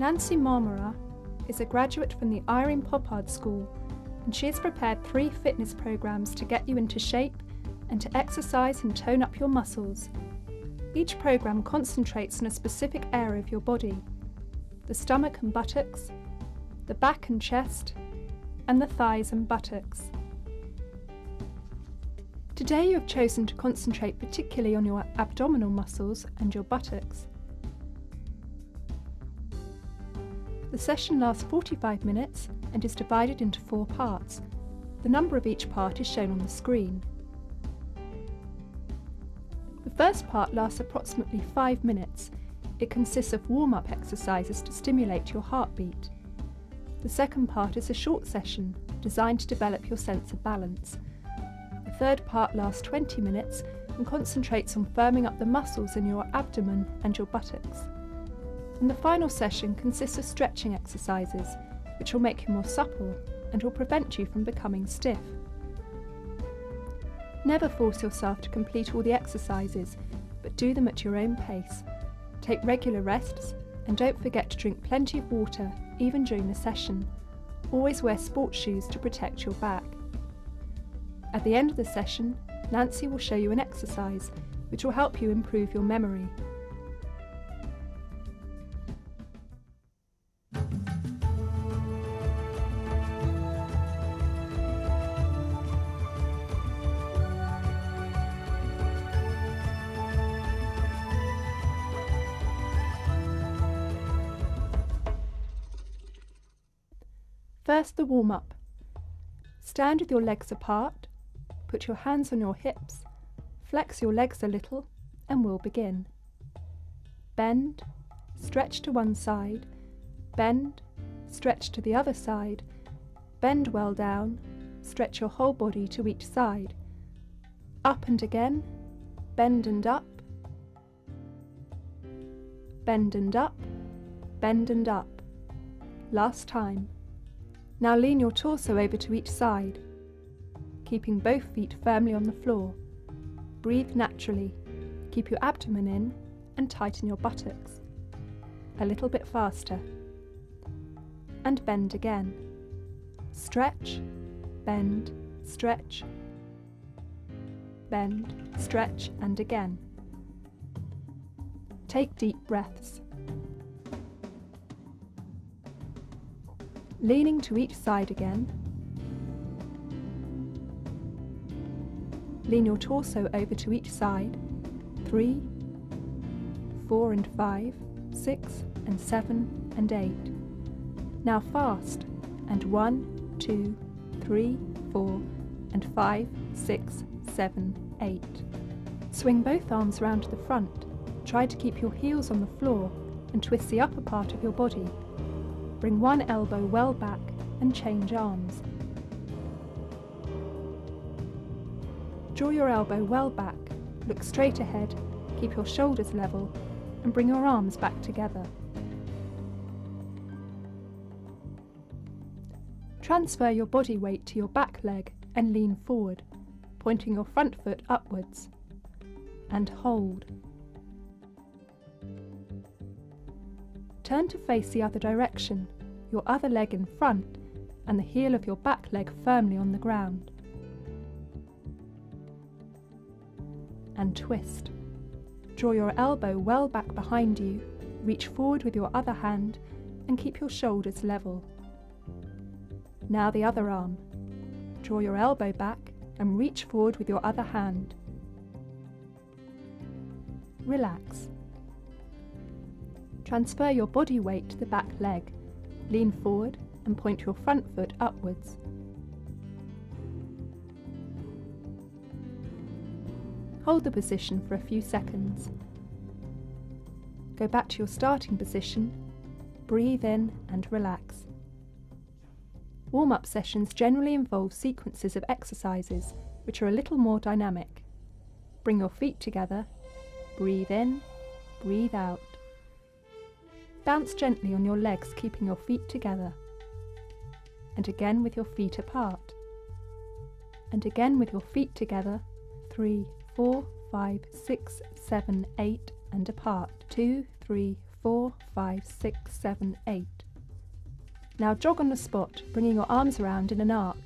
Nancy Marmorat is a graduate from the Irene Poppard School, and she has prepared 3 fitness programs to get you into shape and to exercise and tone up your muscles. Each program concentrates on a specific area of your body: the stomach and buttocks, the back and chest, and the thighs and buttocks. Today you have chosen to concentrate particularly on your abdominal muscles and your buttocks. The session lasts 45 minutes and is divided into 4 parts. The number of each part is shown on the screen. The first part lasts approximately 5 minutes. It consists of warm-up exercises to stimulate your heartbeat. The second part is a short session designed to develop your sense of balance. The third part lasts 20 minutes and concentrates on firming up the muscles in your abdomen and your buttocks. And the final session consists of stretching exercises, which will make you more supple and will prevent you from becoming stiff. Never force yourself to complete all the exercises, but do them at your own pace. Take regular rests and don't forget to drink plenty of water even during the session. Always wear sports shoes to protect your back. At the end of the session, Nancy will show you an exercise which will help you improve your memory. First, the warm-up. Stand with your legs apart, put your hands on your hips, flex your legs a little, and we'll begin. Bend, stretch to one side, bend, stretch to the other side, bend well down, stretch your whole body to each side. Up and again, bend and up, bend and up, bend and up. Last time. Now lean your torso over to each side, keeping both feet firmly on the floor. Breathe naturally, keep your abdomen in and tighten your buttocks. A little bit faster. And bend again. Stretch, bend, stretch, bend, stretch, and again. Take deep breaths. Leaning to each side again. Lean your torso over to each side. 3, 4 and 5, 6 and 7 and 8. Now fast, and 1, 2, 3, 4 and 5, 6, 7, 8. Swing both arms round to the front. Try to keep your heels on the floor and twist the upper part of your body. Bring one elbow well back and change arms. Draw your elbow well back, look straight ahead, keep your shoulders level, and bring your arms back together. Transfer your body weight to your back leg and lean forward, pointing your front foot upwards. And hold. Turn to face the other direction, your other leg in front and the heel of your back leg firmly on the ground. And twist. Draw your elbow well back behind you, reach forward with your other hand and keep your shoulders level. Now the other arm. Draw your elbow back and reach forward with your other hand. Relax. Transfer your body weight to the back leg. Lean forward and point your front foot upwards. Hold the position for a few seconds. Go back to your starting position, breathe in and relax. Warm-up sessions generally involve sequences of exercises which are a little more dynamic. Bring your feet together, breathe in, breathe out. Bounce gently on your legs, keeping your feet together. And again with your feet apart. And again with your feet together. 3, 4, 5, 6, 7, 8 and apart. 2, 3, 4, 5, 6, 7, 8. Now jog on the spot, bringing your arms around in an arc.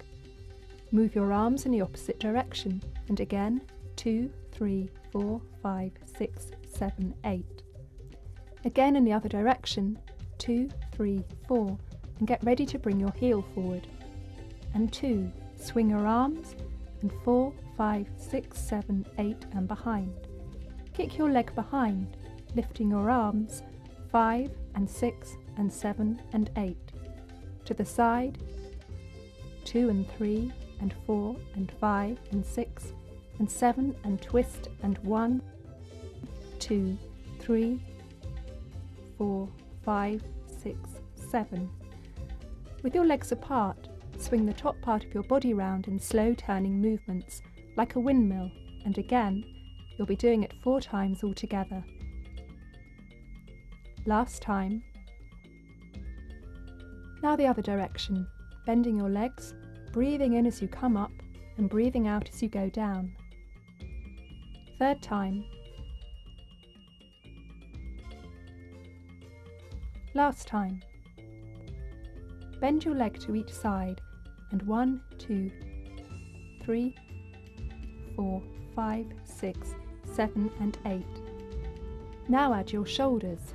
Move your arms in the opposite direction, and again 2, 3, 4, 5, 6, 7, 8. Again in the other direction, 2, 3, 4, and get ready to bring your heel forward. And 2, swing your arms, and 4, 5, 6, 7, 8, and behind. Kick your leg behind, lifting your arms, 5 and 6 and 7 and 8. To the side, 2 and 3 and 4 and 5 and 6 and 7 and twist, and 1, 2, 3, 4, 5, 6, 7. With your legs apart, swing the top part of your body round in slow turning movements, like a windmill, and again, you'll be doing it 4 times altogether. Last time. Now the other direction, bending your legs, breathing in as you come up and breathing out as you go down. Third time. Last time. Bend your leg to each side, and 1, 2, 3, 4, 5, 6, 7 and 8. Now add your shoulders,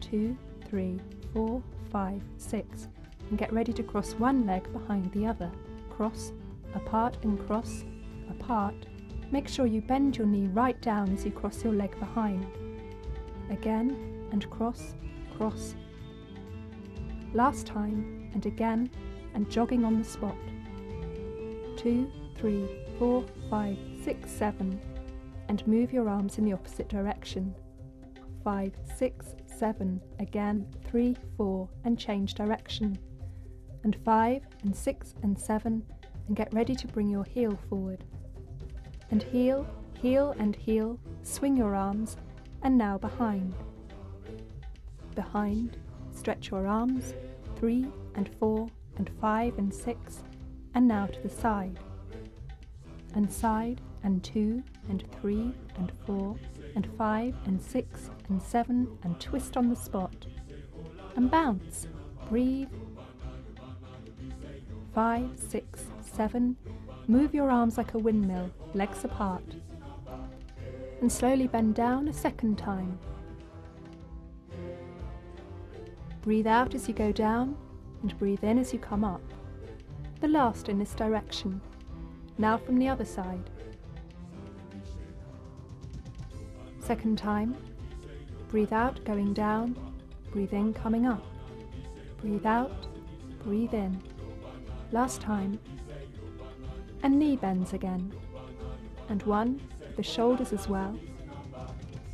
2, 3, 4, 5, 6, and get ready to cross one leg behind the other. Cross, apart and cross, apart. Make sure you bend your knee right down as you cross your leg behind. Again, and cross, cross. Last time, and again, and jogging on the spot. 2, 3, 4, 5, 6, 7, and move your arms in the opposite direction. 5, 6, 7, again, 3, 4, and change direction. And 5 and 6 and 7, and get ready to bring your heel forward. And heel, heel and heel, swing your arms, and now behind. Behind, stretch your arms, 3 and 4 and 5 and 6, and now to the side. And side, and 2 and 3 and 4 and 5 and 6 and 7, and twist on the spot. And bounce, breathe. 5, 6, 7, move your arms like a windmill, legs apart. And slowly bend down a second time. Breathe out as you go down, and breathe in as you come up. The last in this direction. Now from the other side. Second time. Breathe out, going down. Breathe in, coming up. Breathe out, breathe in. Last time. And knee bends again. And 1, with the shoulders as well.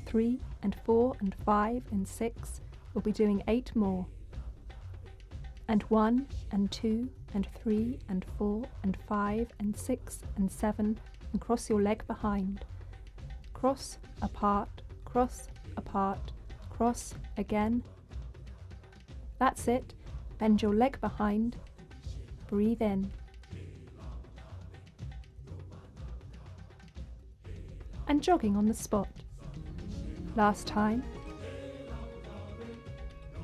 3 and 4 and 5 and 6. We'll be doing 8 more. And 1 and 2 and 3 and 4 and 5 and 6 and 7, and cross your leg behind. Cross, apart, cross, apart, cross, again. That's it. Bend your leg behind. Breathe in. And jogging on the spot. Last time.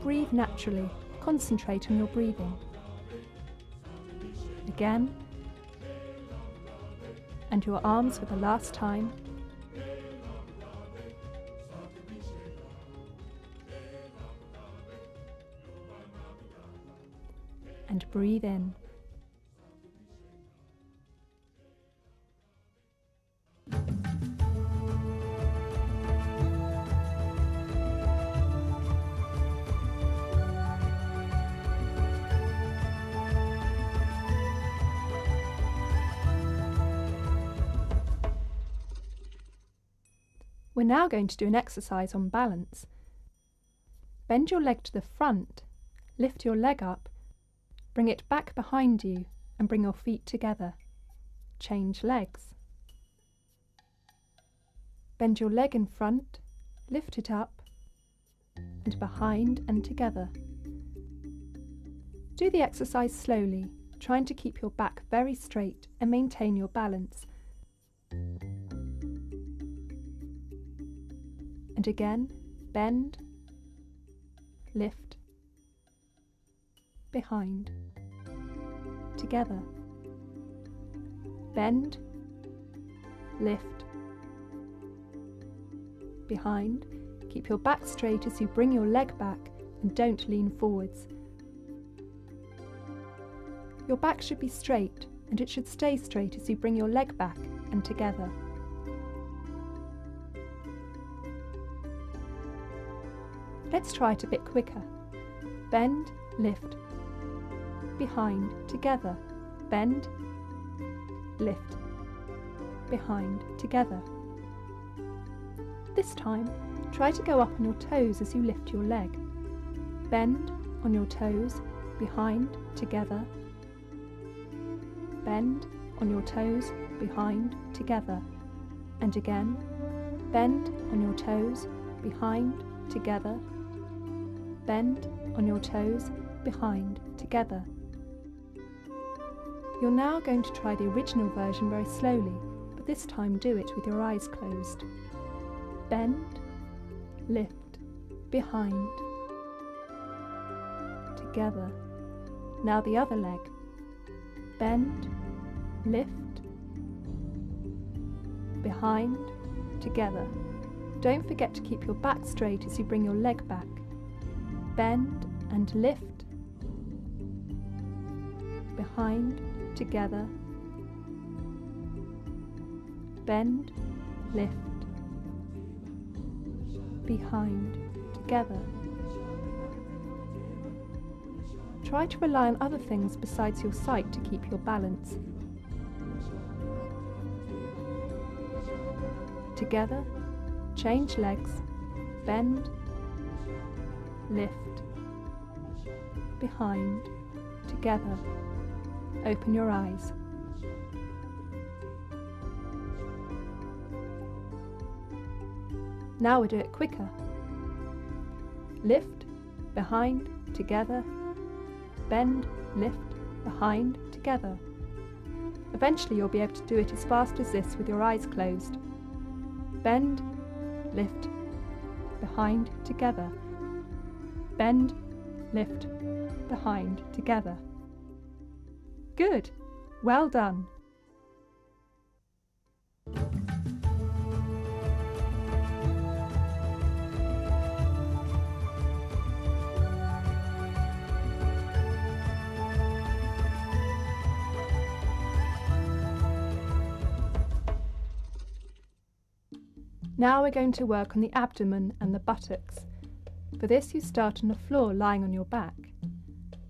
Breathe naturally. Concentrate on your breathing. Again. And your arms for the last time. And breathe in. We're now going to do an exercise on balance. Bend your leg to the front, lift your leg up, bring it back behind you and bring your feet together. Change legs. Bend your leg in front, lift it up, and behind and together. Do the exercise slowly, trying to keep your back very straight and maintain your balance. And again, bend, lift, behind, together, bend, lift, behind. Keep your back straight as you bring your leg back and don't lean forwards. Your back should be straight and it should stay straight as you bring your leg back and together. Let's try it a bit quicker. Bend, lift, behind, together, bend, lift, behind, together. This time, try to go up on your toes as you lift your leg. Bend on your toes, behind, together, bend on your toes, behind, together, and again, bend on your toes, behind, together, bend on your toes, behind, together. You're now going to try the original version very slowly, but this time do it with your eyes closed. Bend, lift, behind, together. Now the other leg. Bend, lift, behind, together. Don't forget to keep your back straight as you bring your leg back. Bend and lift, behind, together, bend, lift, behind, together. Try to rely on other things besides your sight to keep your balance. Together, change legs, bend, lift, behind, together. Open your eyes. Now we'll do it quicker. Lift, behind, together, bend, lift, behind, together. Eventually you'll be able to do it as fast as this with your eyes closed. Bend, lift, behind, together. Bend, lift, behind, together. Good! Well done! Now we're going to work on the abdomen and the buttocks. For this you start on the floor lying on your back.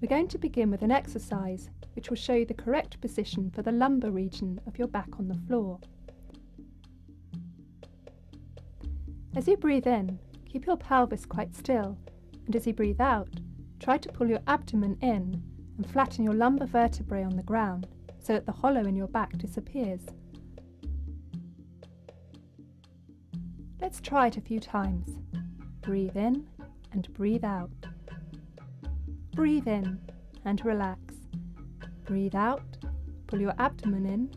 We're going to begin with an exercise which will show you the correct position for the lumbar region of your back on the floor. As you breathe in, keep your pelvis quite still, and as you breathe out, try to pull your abdomen in and flatten your lumbar vertebrae on the ground so that the hollow in your back disappears. Let's try it a few times. Breathe in and breathe out. Breathe in and relax. Breathe out, pull your abdomen in,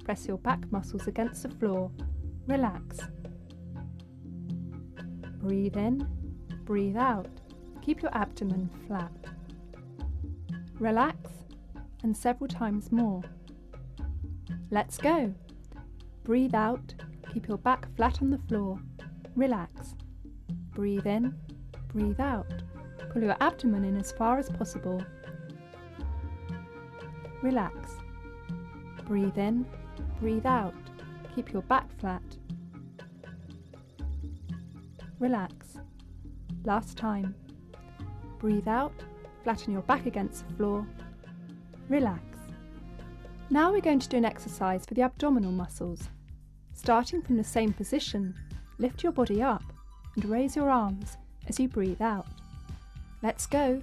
press your back muscles against the floor, relax. Breathe in, breathe out, keep your abdomen flat. Relax, and several times more. Let's go. Breathe out, keep your back flat on the floor, relax. Breathe in, breathe out, pull your abdomen in as far as possible. Relax. Breathe in, breathe out, keep your back flat. Relax. Last time. Breathe out, flatten your back against the floor. Relax. Now we're going to do an exercise for the abdominal muscles. Starting from the same position, lift your body up and raise your arms as you breathe out. Let's go.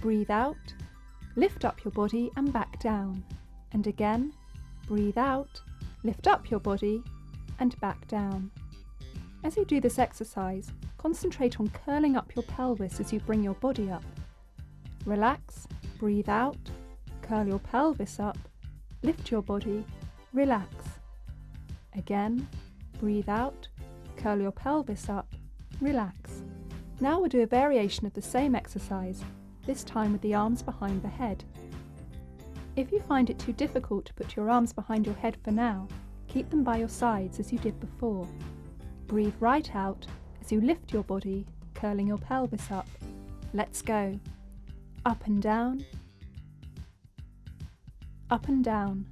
Breathe out, lift up your body and back down. And again, breathe out, lift up your body and back down. As you do this exercise, concentrate on curling up your pelvis as you bring your body up. Relax, breathe out, curl your pelvis up, lift your body, relax. Again, breathe out, curl your pelvis up, relax. Now we'll do a variation of the same exercise, this time with the arms behind the head. If you find it too difficult to put your arms behind your head for now, keep them by your sides as you did before. Breathe right out as you lift your body, curling your pelvis up. Let's go. Up and down. Up and down.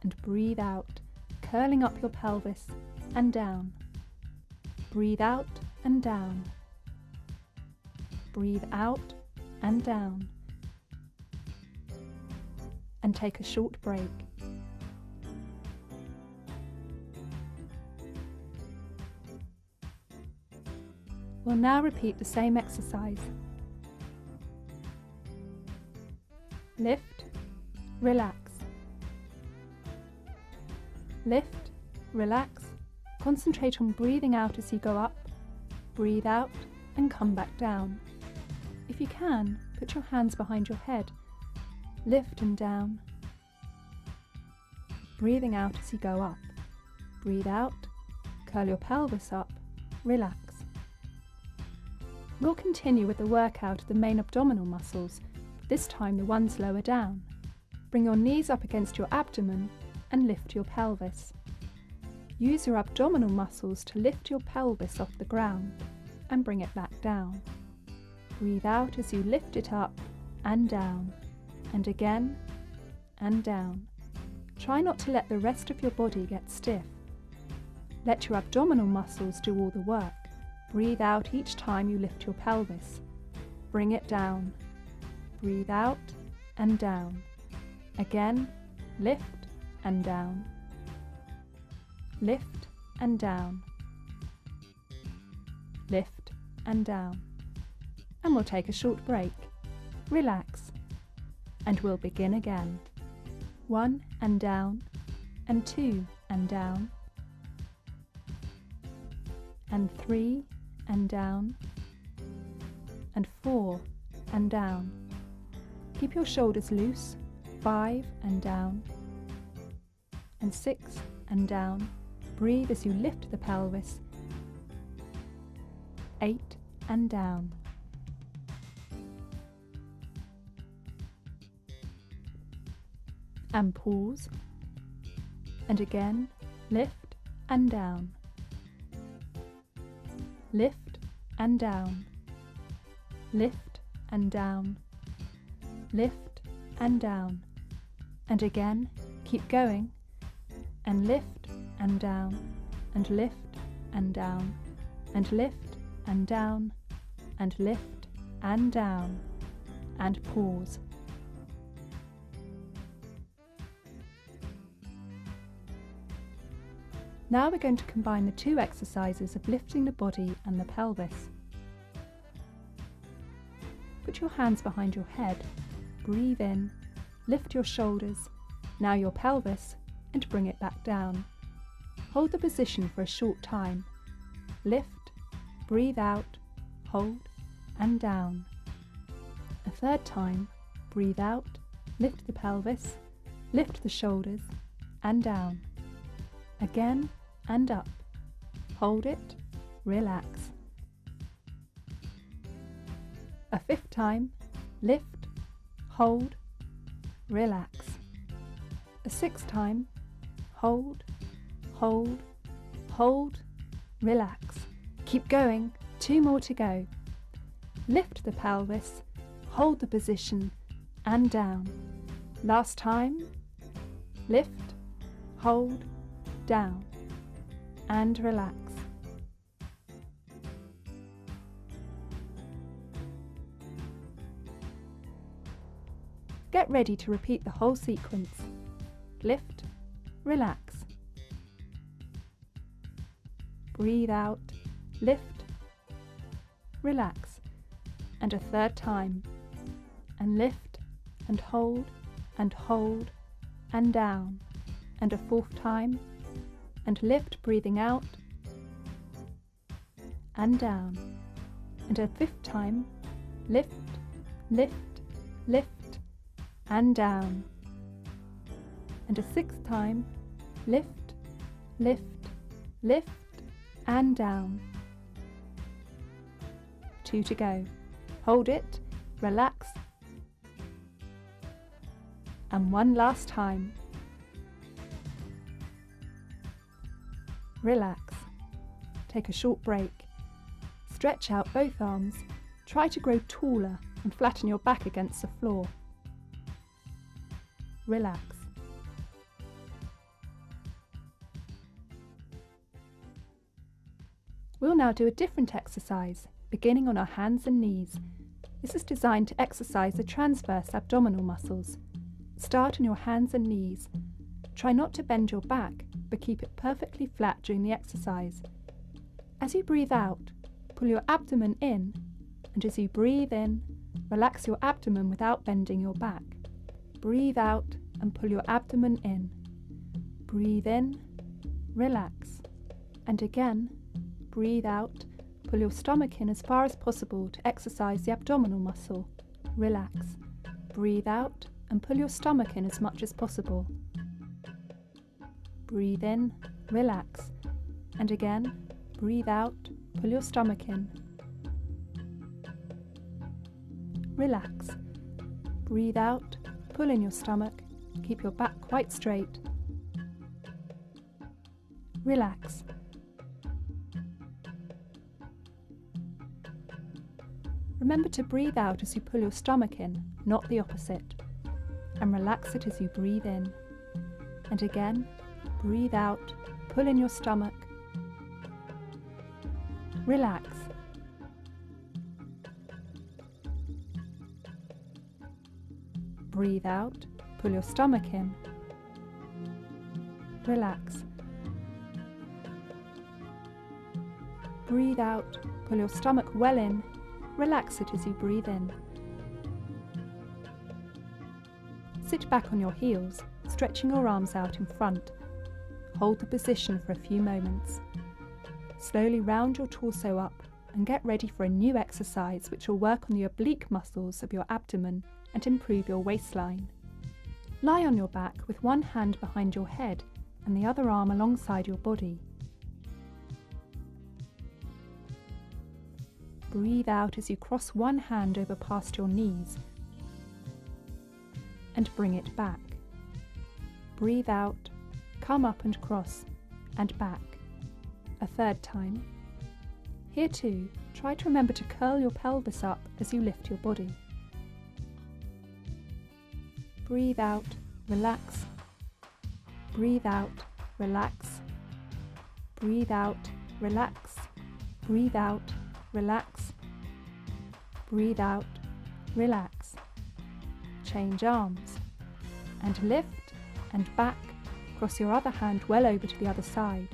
And breathe out, curling up your pelvis and down. Breathe out and down. Breathe out and down. And take a short break. We'll now repeat the same exercise. Lift, relax. Lift, relax. Concentrate on breathing out as you go up. Breathe out and come back down. If you can, put your hands behind your head. Lift and down. Breathing out as you go up. Breathe out, curl your pelvis up, relax. We'll continue with the workout of the main abdominal muscles, this time the ones lower down. Bring your knees up against your abdomen and lift your pelvis. Use your abdominal muscles to lift your pelvis off the ground and bring it back down. Breathe out as you lift it up and down, and again and down. Try not to let the rest of your body get stiff. Let your abdominal muscles do all the work. Breathe out each time you lift your pelvis. Bring it down. Breathe out and down. Again, lift and down. Lift and down. Lift and down. And we'll take a short break. Relax. And we'll begin again. 1 and down, and 2 and down, and 3 and down, and 4 and down. Keep your shoulders loose. 5 and down, and 6 and down. Breathe as you lift the pelvis. 8 and down. And pause, and again, lift and down, lift and down, lift and down, lift and down, and again, keep going, and lift and down, and lift and down, and lift and down, and lift and down, and pause. Now we're going to combine the two exercises of lifting the body and the pelvis. Put your hands behind your head, breathe in, lift your shoulders, now your pelvis, and bring it back down. Hold the position for a short time. Lift, breathe out, hold, and down. A third time, breathe out, lift the pelvis, lift the shoulders, and down. Again, and up. Hold it, relax. A fifth time, lift, hold, relax. A sixth time, hold, hold, hold, relax. Keep going, 2 more to go. Lift the pelvis, hold the position, and down. Last time, lift, hold, down, and relax. Get ready to repeat the whole sequence. Lift, relax. Breathe out, lift, relax. And a third time. And lift, and hold, and down. And a fourth time. And lift, breathing out, and down. And a fifth time, lift, lift, lift, and down. And a sixth time, lift, lift, lift, and down. 2 to go. Hold it, relax, and one last time. Relax. Take a short break. Stretch out both arms. Try to grow taller and flatten your back against the floor. Relax. We'll now do a different exercise, beginning on our hands and knees. This is designed to exercise the transverse abdominal muscles. Start on your hands and knees. Try not to bend your back, but keep it perfectly flat during the exercise. As you breathe out, pull your abdomen in, and as you breathe in, relax your abdomen without bending your back. Breathe out and pull your abdomen in. Breathe in, relax. And again, breathe out, pull your stomach in as far as possible to exercise the abdominal muscle. Relax. Breathe out and pull your stomach in as much as possible. Breathe in, relax. And again, breathe out, pull your stomach in. Relax. Breathe out, pull in your stomach, keep your back quite straight. Relax. Remember to breathe out as you pull your stomach in, not the opposite. And relax it as you breathe in. And again, breathe out, pull in your stomach. Relax. Breathe out, pull your stomach in. Relax. Breathe out, pull your stomach well in. Relax it as you breathe in. Sit back on your heels, stretching your arms out in front. Hold the position for a few moments. Slowly round your torso up and get ready for a new exercise which will work on the oblique muscles of your abdomen and improve your waistline. Lie on your back with one hand behind your head and the other arm alongside your body. Breathe out as you cross one hand over past your knees and bring it back. Breathe out, come up and cross, and back. A third time. Here too, try to remember to curl your pelvis up as you lift your body. Breathe out, relax. Breathe out, relax. Breathe out, relax. Breathe out, relax. Breathe out, relax. Change arms. And lift and back. Cross your other hand well over to the other side.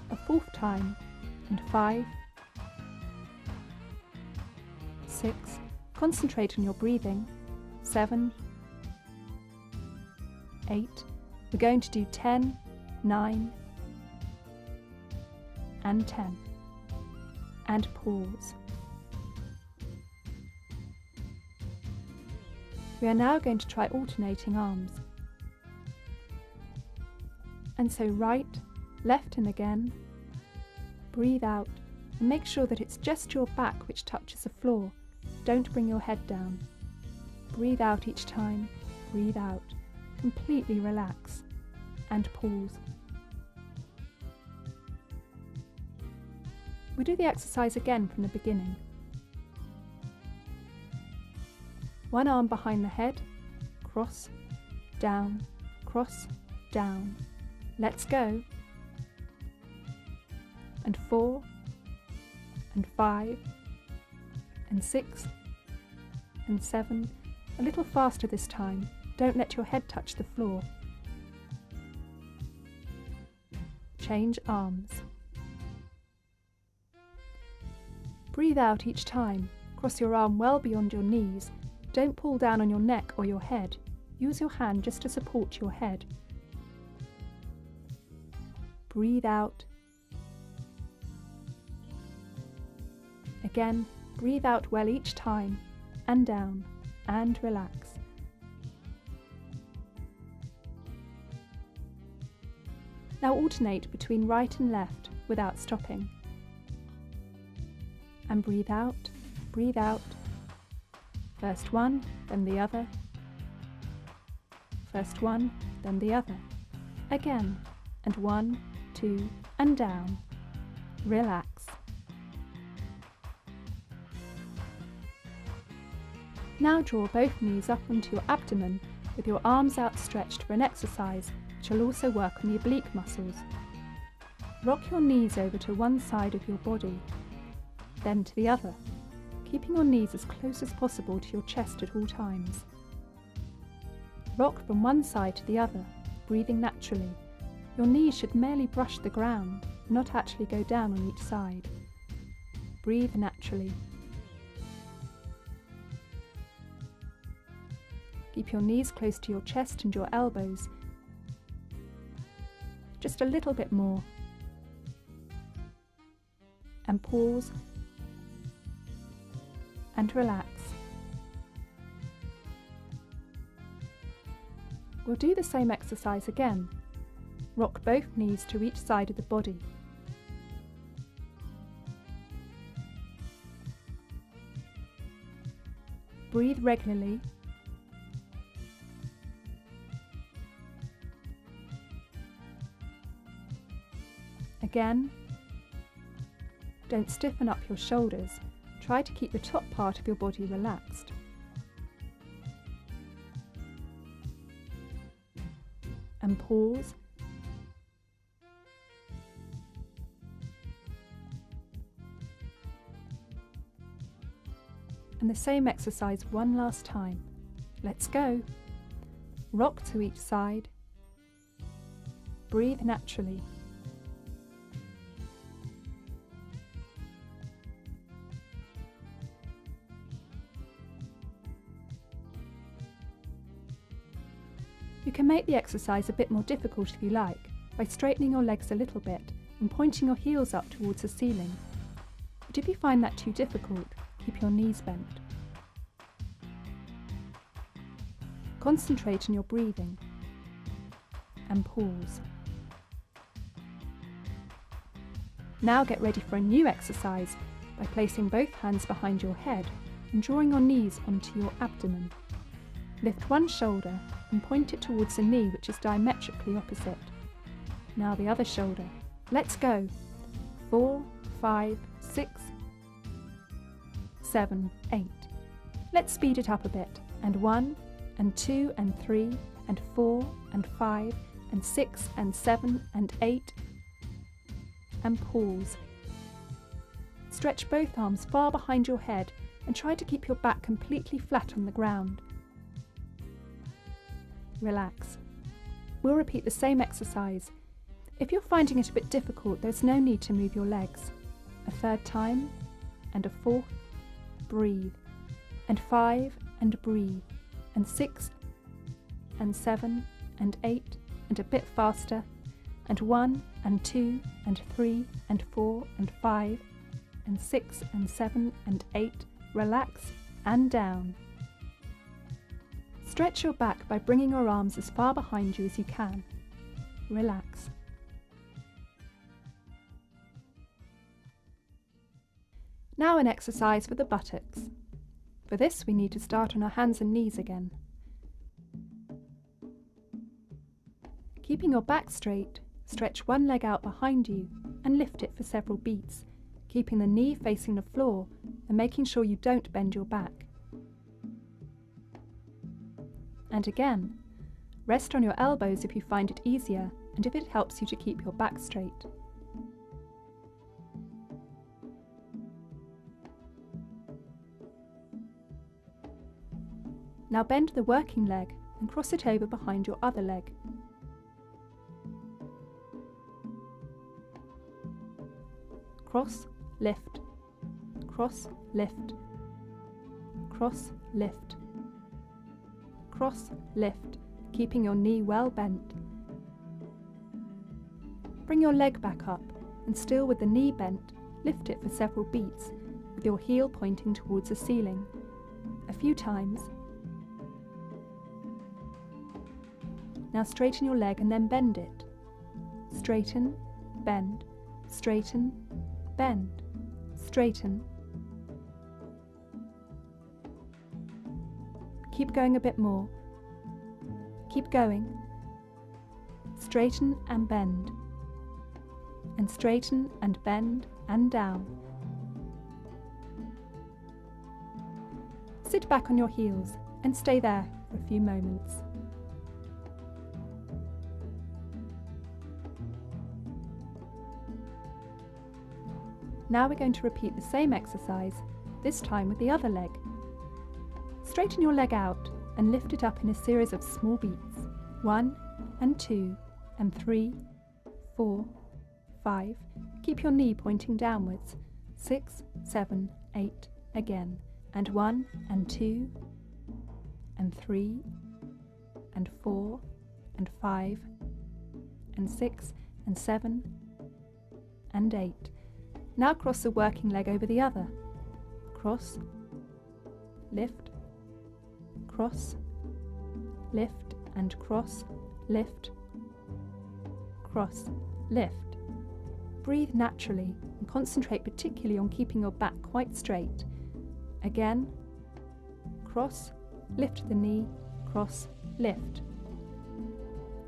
A fourth time, and 5, 6, concentrate on your breathing, 7, 8, we're going to do 10, 9, and 10, and pause. We are now going to try alternating arms. And so right, left and again. Breathe out and make sure that it's just your back which touches the floor. Don't bring your head down. Breathe out each time. Breathe out. Completely relax. And pause. We do the exercise again from the beginning. One arm behind the head, cross, down, cross, down. Let's go. And 4, and 5, and 6, and 7. A little faster this time. Don't let your head touch the floor. Change arms. Breathe out each time. Cross your arm well beyond your knees. Don't pull down on your neck or your head. Use your hand just to support your head. Breathe out. Again, breathe out well each time, and down, and relax. Now alternate between right and left without stopping. and breathe out, breathe out. First one, then the other. First one, then the other. Again, and 1, 2, and down. Relax. Now draw both knees up onto your abdomen with your arms outstretched for an exercise which will also work on the oblique muscles. Rock your knees over to one side of your body, then to the other, keeping your knees as close as possible to your chest at all times. Rock from one side to the other, breathing naturally. Your knees should merely brush the ground, not actually go down on each side. Breathe naturally. Keep your knees close to your chest and your elbows. Just a little bit more. And pause. And relax. We'll do the same exercise again. Rock both knees to each side of the body. Breathe regularly. Again. Don't stiffen up your shoulders. Try to keep the top part of your body relaxed. And pause. And the same exercise one last time. Let's go. Rock to each side. Breathe naturally. You can make the exercise a bit more difficult if you like, by straightening your legs a little bit and pointing your heels up towards the ceiling. But if you find that too difficult, keep your knees bent. Concentrate on your breathing and pause. Now get ready for a new exercise by placing both hands behind your head and drawing your knees onto your abdomen. Lift one shoulder and point it towards the knee, which is diametrically opposite. Now the other shoulder. Let's go. 4, 5, 6, 7, 8. Let's speed it up a bit. And 1, and 2, and 3, and 4, and 5, and 6, and 7, and 8. And pause. Stretch both arms far behind your head and try to keep your back completely flat on the ground. Relax. We'll repeat the same exercise. If you're finding it a bit difficult, there's no need to move your legs. A third time, and a fourth, breathe, and 5, and breathe, and 6, and 7, and 8, and a bit faster, and 1, and 2, and 3, and 4, and 5, and 6, and 7, and 8, relax, and down. Stretch your back by bringing your arms as far behind you as you can. Relax. Now an exercise for the buttocks. For this we need to start on our hands and knees again. Keeping your back straight, stretch one leg out behind you and lift it for several beats, keeping the knee facing the floor and making sure you don't bend your back. And again, rest on your elbows if you find it easier and if it helps you to keep your back straight. Now bend the working leg and cross it over behind your other leg. Cross, lift, cross, lift, cross, lift. Cross, lift, keeping your knee well bent. Bring your leg back up and still with the knee bent, lift it for several beats with your heel pointing towards the ceiling. A few times. Now straighten your leg and then bend it. Straighten, bend, straighten, bend, straighten, keep going a bit more. Keep going. Straighten and bend. And straighten and bend and down. Sit back on your heels and stay there for a few moments. Now we're going to repeat the same exercise, this time with the other leg. Straighten your leg out and lift it up in a series of small beats. 1 and 2 and 3, 4, 5. Keep your knee pointing downwards. 6, 7, 8 again. And 1 and 2 and 3 and 4 and 5 and 6 and 7 and 8. Now cross the working leg over the other. Cross, lift, cross, lift and cross, lift, cross, lift. Breathe naturally and concentrate particularly on keeping your back quite straight. Again, cross, lift the knee, cross, lift.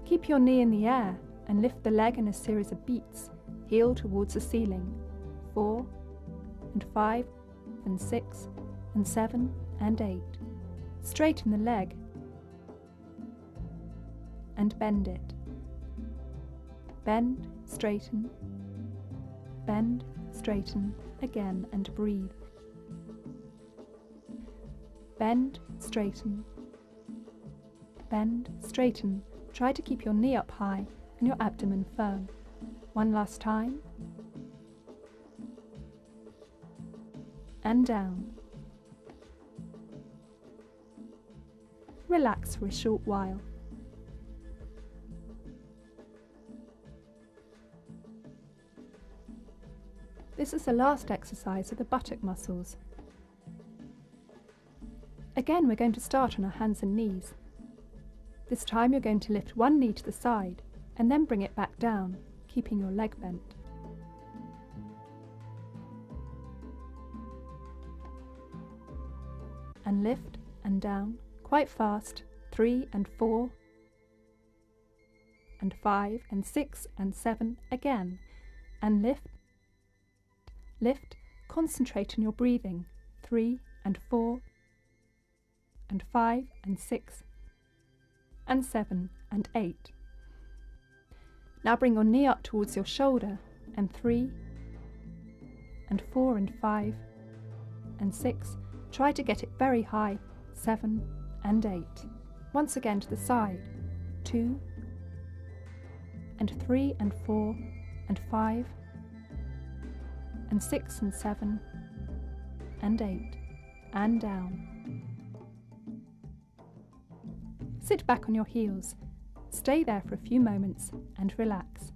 Keep your knee in the air and lift the leg in a series of beats, heel towards the ceiling. 4 and 5 and 6 and 7 and 8. Straighten the leg and bend it. Bend, straighten, bend, straighten again and breathe. Bend, straighten, bend, straighten. Try to keep your knee up high and your abdomen firm. One last time. And down. Relax for a short while. This is the last exercise of the buttock muscles. Again, we're going to start on our hands and knees. This time you're going to lift one knee to the side and then bring it back down, keeping your leg bent. And lift and down, quite fast, 3 and 4 and 5 and 6 and 7 again, and lift, lift, concentrate on your breathing, 3 and 4 and 5 and 6 and 7 and 8. Now bring your knee up towards your shoulder, and 3 and 4 and 5 and 6. Try to get it very high, 7 and 8. Once again to the side, 2 and 3 and 4 and 5 and 6 and 7 and 8, and down. Sit back on your heels, stay there for a few moments and relax.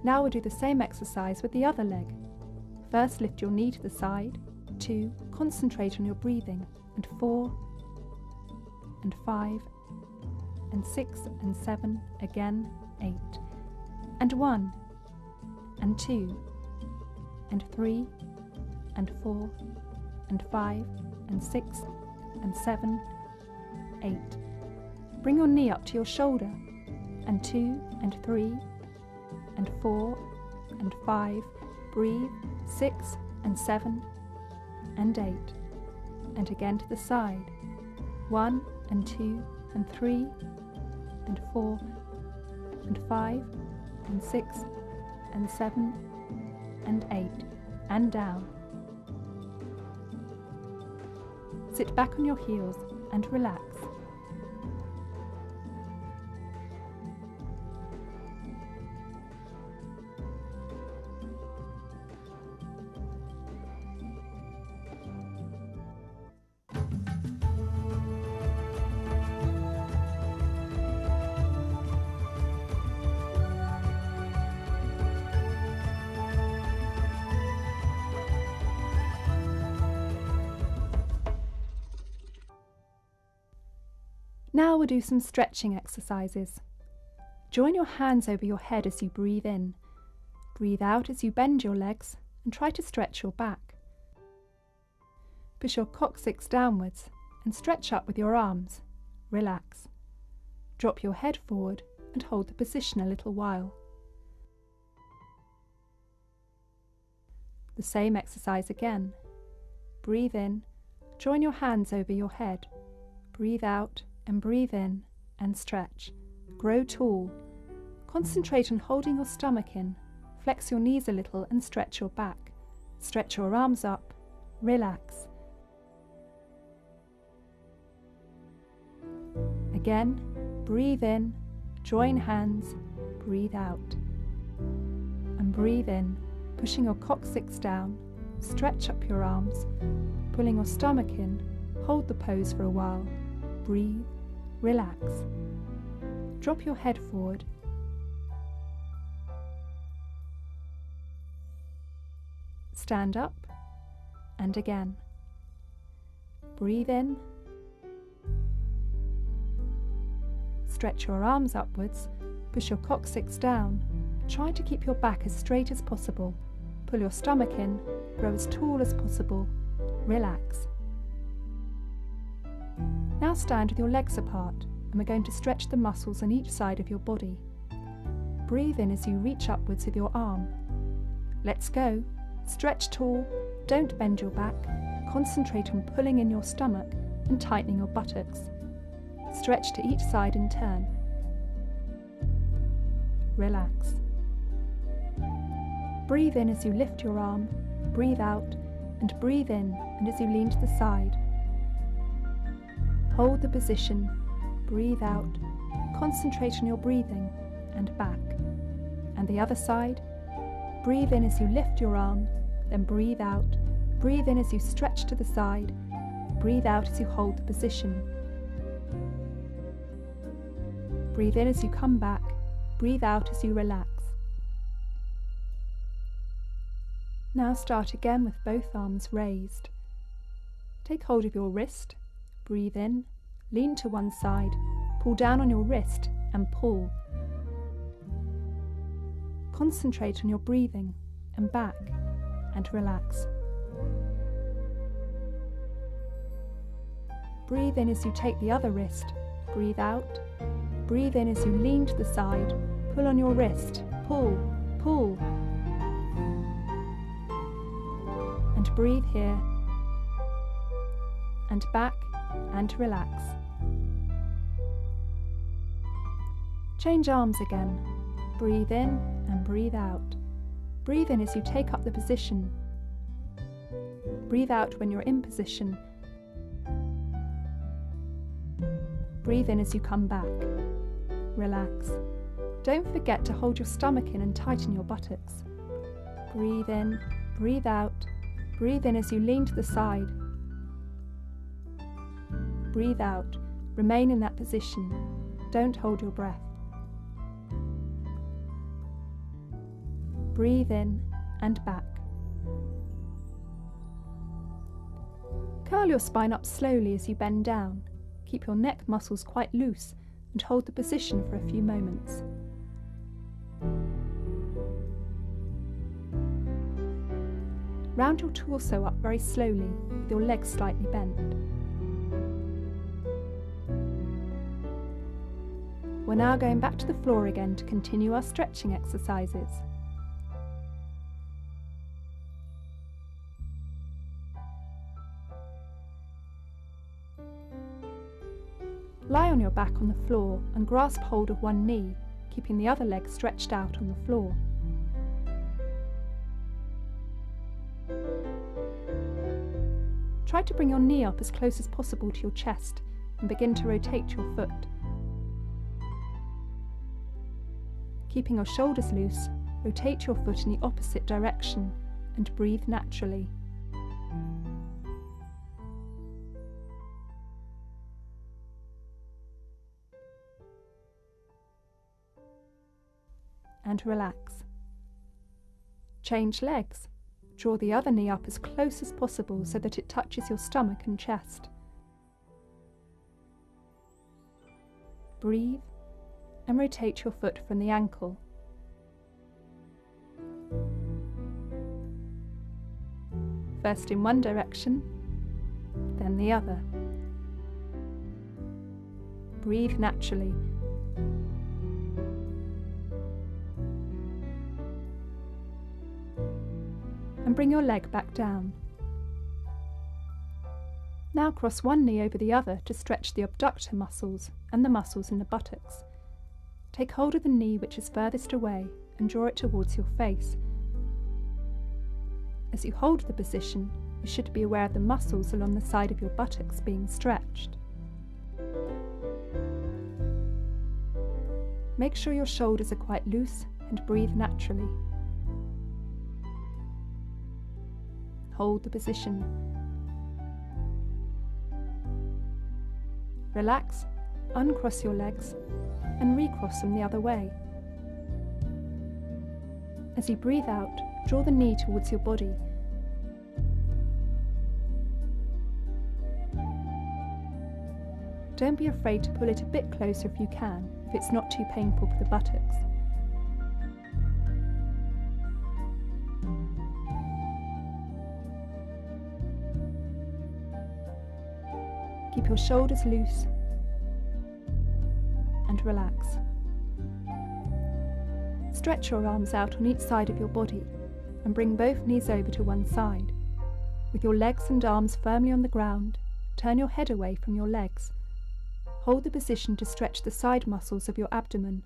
Now we'll do the same exercise with the other leg. First, lift your knee to the side. 2, concentrate on your breathing. And 4 and 5 and 6 and 7, again 8. And 1 and 2 and 3 and 4 and 5 and 6 and 7, 8. Bring your knee up to your shoulder. And 2 and 3 and 4 and 5, breathe, 6 and 7 and 8, and again to the side, 1 and 2 and 3 and 4 and 5 and 6 and 7 and 8, and down. Sit back on your heels and relax. Now we'll do some stretching exercises. Join your hands over your head as you breathe in. Breathe out as you bend your legs and try to stretch your back. Push your coccyx downwards and stretch up with your arms. Relax. Drop your head forward and hold the position a little while. The same exercise again. Breathe in, join your hands over your head. Breathe out and breathe in and stretch. Grow tall. Concentrate on holding your stomach in. Flex your knees a little and stretch your back. Stretch your arms up. Relax. Again, breathe in, join hands, breathe out. And breathe in, pushing your coccyx down, stretch up your arms, pulling your stomach in, hold the pose for a while. Breathe, relax. Drop your head forward. Stand up, and again. Breathe in. Stretch your arms upwards, push your coccyx down. Try to keep your back as straight as possible. Pull your stomach in, grow as tall as possible. Relax. Now stand with your legs apart, and we're going to stretch the muscles on each side of your body. Breathe in as you reach upwards with your arm. Let's go. Stretch tall, don't bend your back. Concentrate on pulling in your stomach and tightening your buttocks. Stretch to each side in turn. Relax. Breathe in as you lift your arm, breathe out, and breathe in and as you lean to the side. Hold the position, breathe out, concentrate on your breathing, and back. And the other side. Breathe in as you lift your arm, then breathe out. Breathe in as you stretch to the side. Breathe out as you hold the position. Breathe in as you come back. Breathe out as you relax. Now start again with both arms raised. Take hold of your wrist. Breathe in, lean to one side, pull down on your wrist and pull. Concentrate on your breathing and back and relax. Breathe in as you take the other wrist. Breathe out. Breathe in as you lean to the side. Pull on your wrist. Pull, pull. And breathe here. And back and relax. Change arms again. Breathe in and breathe out. Breathe in as you take up the position. Breathe out when you're in position. Breathe in as you come back. Relax. Don't forget to hold your stomach in and tighten your buttocks. Breathe in, breathe out. Breathe in as you lean to the side. Breathe out. Remain in that position. Don't hold your breath. Breathe in and back. Curl your spine up slowly as you bend down. Keep your neck muscles quite loose and hold the position for a few moments. Round your torso up very slowly with your legs slightly bent. We're now going back to the floor again to continue our stretching exercises. Lie on your back on the floor and grasp hold of one knee, keeping the other leg stretched out on the floor. Try to bring your knee up as close as possible to your chest and begin to rotate your foot. Keeping your shoulders loose, rotate your foot in the opposite direction and breathe naturally. And relax. Change legs. Draw the other knee up as close as possible so that it touches your stomach and chest. Breathe and rotate your foot from the ankle. First in one direction, then the other. Breathe naturally. And bring your leg back down. Now cross one knee over the other to stretch the abductor muscles and the muscles in the buttocks. Take hold of the knee which is furthest away and draw it towards your face. As you hold the position, you should be aware of the muscles along the side of your buttocks being stretched. Make sure your shoulders are quite loose and breathe naturally. Hold the position. Relax, uncross your legs and recross them the other way. As you breathe out, draw the knee towards your body. Don't be afraid to pull it a bit closer if you can, if it's not too painful for the buttocks. Keep your shoulders loose and relax. Stretch your arms out on each side of your body and bring both knees over to one side. With your legs and arms firmly on the ground, turn your head away from your legs. Hold the position to stretch the side muscles of your abdomen.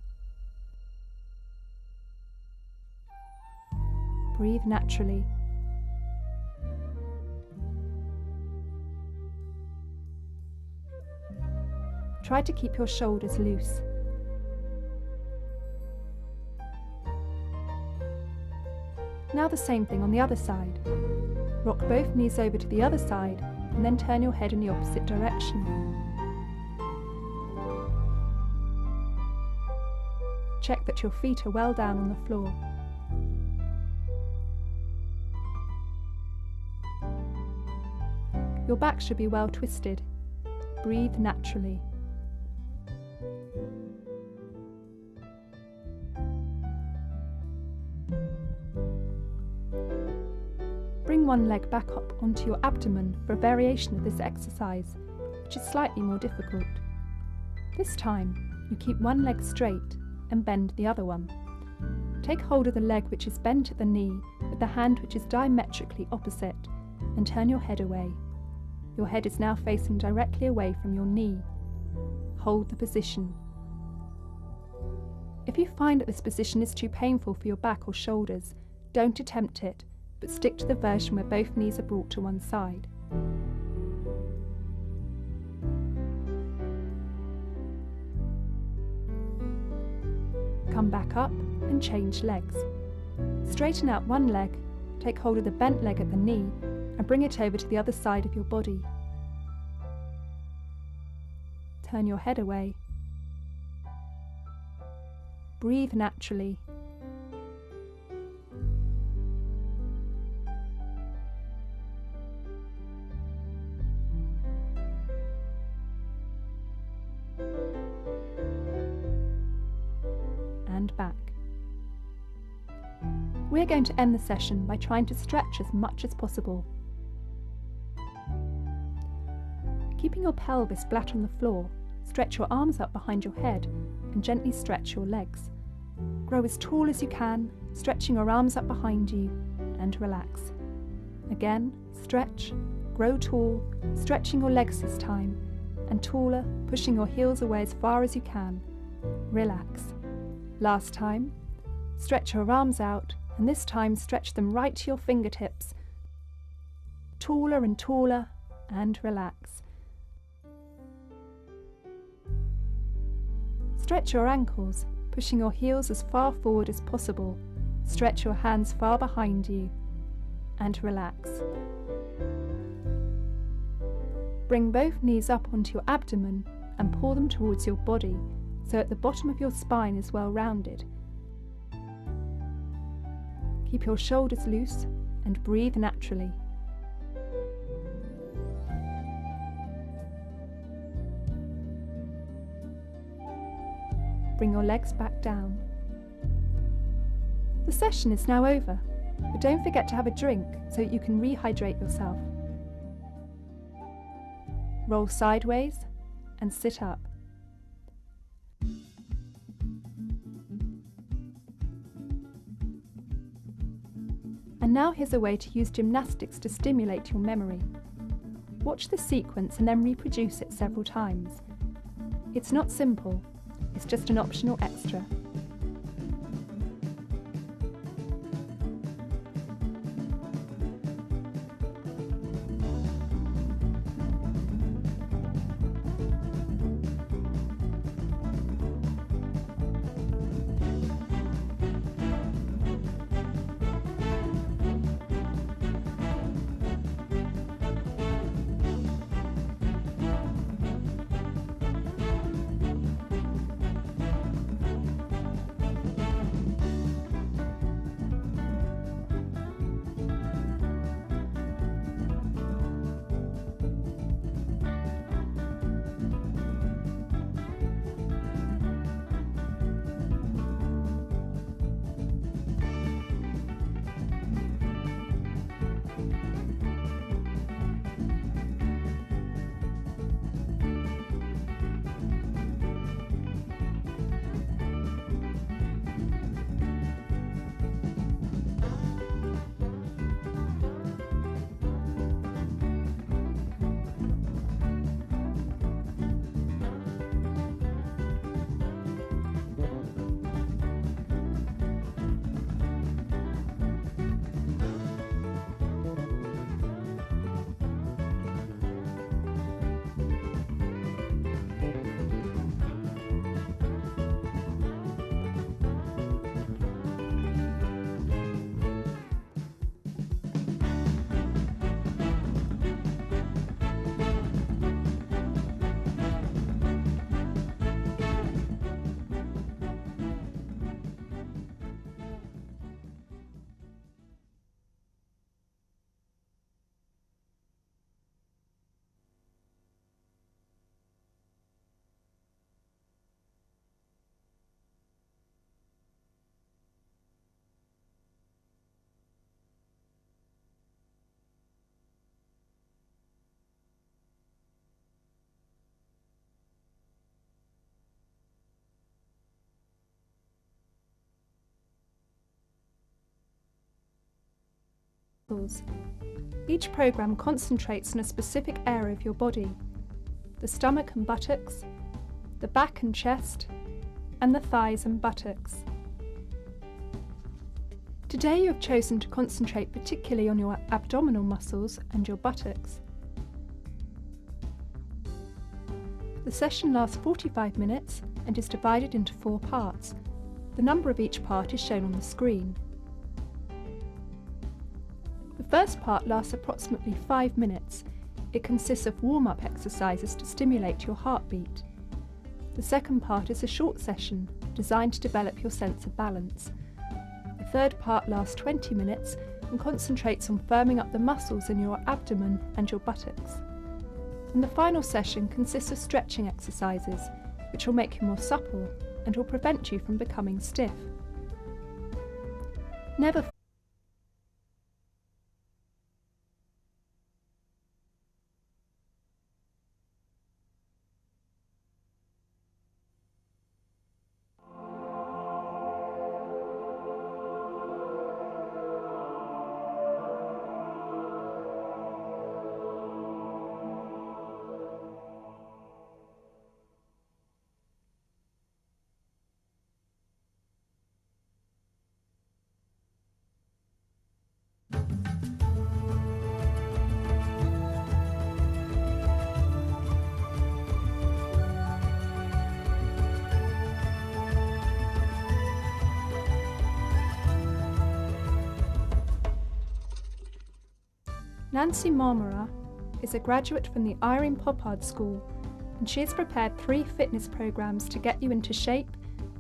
Breathe naturally. Try to keep your shoulders loose. Now the same thing on the other side. Rock both knees over to the other side and then turn your head in the opposite direction. Check that your feet are well down on the floor. Your back should be well twisted. Breathe naturally. Bring one leg back up onto your abdomen for a variation of this exercise, which is slightly more difficult. This time, you keep one leg straight and bend the other one. Take hold of the leg which is bent at the knee with the hand which is diametrically opposite and turn your head away. Your head is now facing directly away from your knee. Hold the position. If you find that this position is too painful for your back or shoulders, don't attempt it, but stick to the version where both knees are brought to one side. Come back up and change legs. Straighten out one leg, take hold of the bent leg at the knee and bring it over to the other side of your body. Turn your head away. Breathe naturally. And back. We're going to end the session by trying to stretch as much as possible. Keeping your pelvis flat on the floor, stretch your arms up behind your head and gently stretch your legs. Grow as tall as you can, stretching your arms up behind you, and relax. Again, stretch, grow tall, stretching your legs this time, and taller, pushing your heels away as far as you can. Relax. Last time, stretch your arms out, and this time stretch them right to your fingertips. Taller and taller, and relax. Stretch your ankles, pushing your heels as far forward as possible. Stretch your hands far behind you, and relax. Bring both knees up onto your abdomen and pull them towards your body, so at the bottom of your spine is well rounded. Keep your shoulders loose and breathe naturally. Bring your legs back down. The session is now over, but don't forget to have a drink so that you can rehydrate yourself. roll sideways and sit up. And now here's a way to use gymnastics to stimulate your memory. Watch the sequence and then reproduce it several times. It's not simple, it's just an optional extra. Each program concentrates on a specific area of your body: the stomach and buttocks, the back and chest, and the thighs and buttocks. Today you have chosen to concentrate particularly on your abdominal muscles and your buttocks. The session lasts 45 minutes and is divided into 4 parts. The number of each part is shown on the screen. The first part lasts approximately 5 minutes. It consists of warm-up exercises to stimulate your heartbeat. The second part is a short session designed to develop your sense of balance. The third part lasts 20 minutes and concentrates on firming up the muscles in your abdomen and your buttocks. And the final session consists of stretching exercises, which will make you more supple and will prevent you from becoming stiff. Never Nancy Marmorat is a graduate from the Irene Poppard School, and she has prepared 3 fitness programs to get you into shape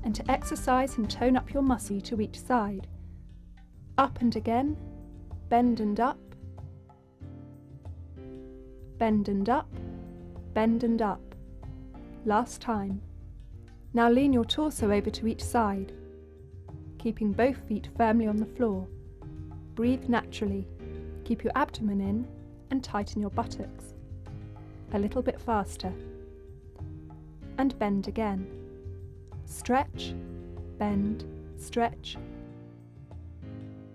and to exercise and tone up your muscle to each side. Up and again, bend and up, bend and up, bend and up. Last time. Now lean your torso over to each side, keeping both feet firmly on the floor. Breathe naturally. Keep your abdomen in and tighten your buttocks. a little bit faster. And bend again. Stretch, bend, stretch,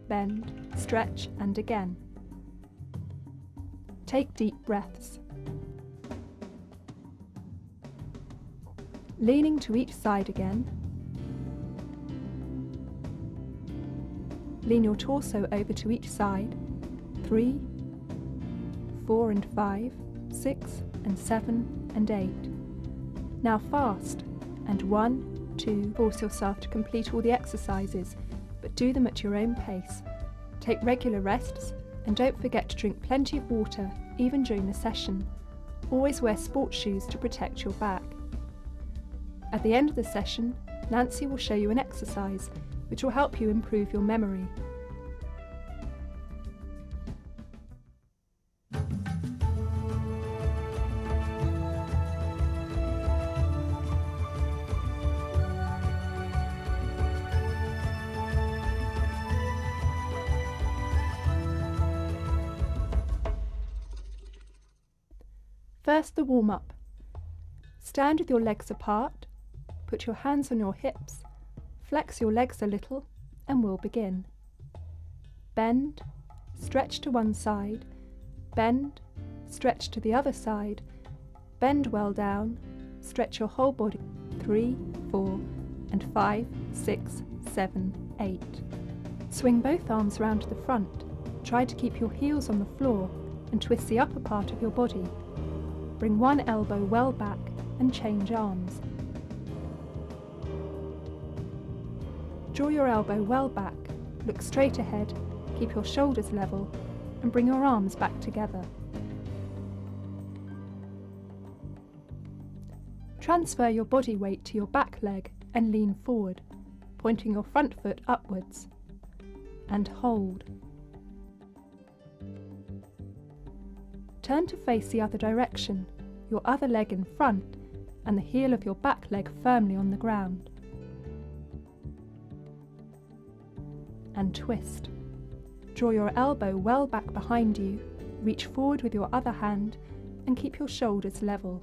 bend, stretch, and again. Take deep breaths. Leaning to each side again. Lean your torso over to each side. 3, 4 and 5, 6 and 7 and 8. Now fast, and 1, 2, force yourself to complete all the exercises, but do them at your own pace. Take regular rests, and don't forget to drink plenty of water, even during the session. Always wear sports shoes to protect your back. At the end of the session, Nancy will show you an exercise, which will help you improve your memory. First, the warm-up. Stand with your legs apart, put your hands on your hips, flex your legs a little, and we'll begin. Bend, stretch to one side, bend, stretch to the other side, bend well down, stretch your whole body. 3, 4, and 5, 6, 7, 8. Swing both arms round to the front. Try to keep your heels on the floor and twist the upper part of your body. Bring one elbow well back and change arms. Draw your elbow well back, look straight ahead, keep your shoulders level, and bring your arms back together. Transfer your body weight to your back leg and lean forward, pointing your front foot upwards. And hold. Turn to face the other direction, your other leg in front and the heel of your back leg firmly on the ground. And twist. Draw your elbow well back behind you, reach forward with your other hand and keep your shoulders level.